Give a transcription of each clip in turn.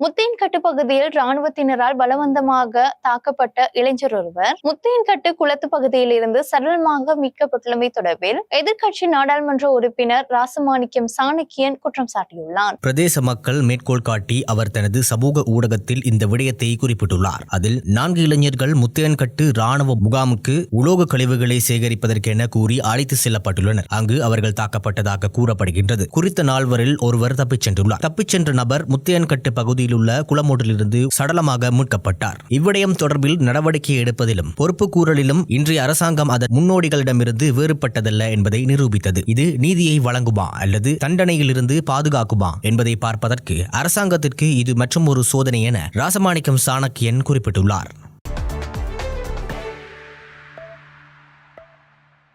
முத்தியன்கட்டு பகுதியில் ராணுவத்தினரால் பலவந்தமாக தாக்கப்பட்ட இளைஞர் ஒருவர் முத்தியன்கட்டு குளத்து பகுதியில் இருந்து சடலமாக மீட்கப்பட்டுள்ளமை தொடர்பில் எதிர்க்கட்சி நாடாளுமன்ற உறுப்பினர் ராசமாணிக்கம் சாணக்கியன் குற்றம் சாட்டியுள்ளார். பிரதேச மக்கள் மேற்கோள் காட்டி அவர் தனது சமூக ஊடகத்தில் இந்த விடயத்தை குறிப்பிட்டுள்ளார். அதில் 4 இளைஞர்கள் முத்தியன்கட்டு ராணுவ முகாமுக்கு உலோக கழிவுகளை சேகரிப்பதற்கென கூறி அழைத்து செல்லப்பட்டுள்ளனர். அங்கு அவர்கள் தாக்கப்பட்டதாக கூறப்படுகின்றது. குறித்த நால்வரில் ஒருவர் தப்பிச் சென்றுள்ளார். தப்பிச் சென்ற நபர் முத்தியன்கட்டு பகுதியில் உள்ள குளமோட்டிலிருந்து சடலமாக மீட்கப்பட்டார். இவ்விடயம் தொடர்பில் நடவடிக்கை எடுப்பதிலும் பொறுப்பு கூறலிலும் இன்றைய அரசாங்கம் அதன் முன்னோடிகளிடமிருந்து வேறுபட்டதல்ல என்பதை நிரூபித்தது. இது நீதியை வழங்குமா அல்லது தண்டனையிலிருந்து பாதுகாக்குமா என்பதை பார்ப்பதற்கு அரசாங்கத்திற்கு இது மற்றும் ஒரு சோதனை என ராசமாணிக்கம் சாணக்கியன் குறிப்பிட்டுள்ளார்.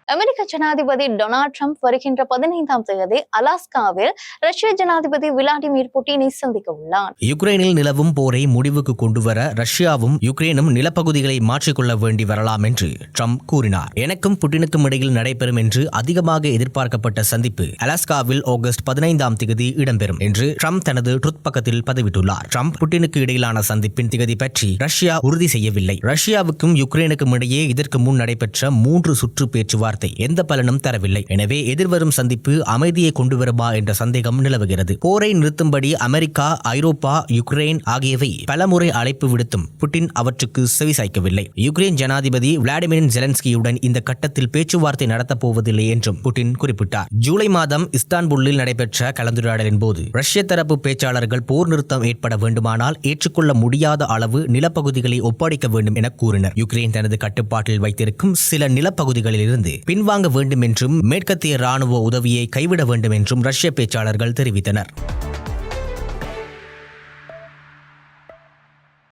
அமெரிக்க ஜனாதிபதி டொனால்ட் ட்ரம்ப் வருகின்ற 15ஆம் தேதி அலாஸ்காவில் ரஷ்ய ஜனாதிபதி விளாடிமிர் புட்டினை சந்திக்க உள்ளார். யுக்ரைனில் நிலவும் போரை முடிவுக்கு கொண்டுவர ரஷ்யாவும் யுக்ரைனும் நிலப்பகுதிகளை மாற்றிக்கொள்ள வேண்டி வரலாம் என்று ட்ரம்ப் கூறினார். எனக்கும் புட்டினுக்கும் இடையில் நடைபெறும் என்று அதிகமாக எதிர்பார்க்கப்பட்ட சந்திப்பு அலாஸ்காவில் ஆகஸ்ட் 15ஆம் தேதி இடம்பெறும் என்று ட்ரம்ப் தனது ட்ருத் பக்கத்தில் பதிவிட்டுள்ளார். ட்ரம்ப் புட்டினுக்கு இடையிலான சந்திப்பின் திகதி பற்றி ரஷ்யா உறுதி செய்யவில்லை. ரஷ்யாவுக்கும் யுக்ரைனுக்கும் இடையே இதற்கு முன் நடைபெற்ற 3 சுற்று பேச்சுவார்த்தை எந்த பலனும் தரவில்லை. எனவே எதிர்வரும் சந்திப்பு அமைதியை கொண்டு வருமா என்ற சந்தேகம் நிலவுகிறது. போரை நிறுத்தும்படி அமெரிக்கா, ஐரோப்பா, யுக்ரைன் ஆகியவை பலமுறை அழைப்பு விடுத்தும் புட்டின் அவற்றுக்கு செவிசாய்க்கவில்லை. யுக்ரைன் ஜனாதிபதி விளாடிமிர் ஜெலன்ஸ்கியுடன் இந்த கட்டத்தில் பேச்சுவார்த்தை நடத்தப் போவதில்லை என்றும் புட்டின் குறிப்பிட்டார். ஜூலை மாதம் இஸ்தான்புல்லில் நடைபெற்ற கலந்துரையாடலின் போது ரஷ்ய தரப்பு பேச்சாளர்கள் போர் நிறுத்தம் ஏற்பட வேண்டுமானால் ஏற்றுக்கொள்ள முடியாத அளவு நிலப்பகுதிகளை ஒப்படைக்க வேண்டும் என கூறினர். யுக்ரைன் தனது கட்டுப்பாட்டில் வைத்திருக்கும் சில நிலப்பகுதிகளில் இருந்து பின்வாங்க வேண்டும் என்றும் மேற்கத்திய ராணுவ உதவியை கைவிட வேண்டும் என்றும் ரஷ்ய பேச்சாளர்கள் தெரிவித்தனர்.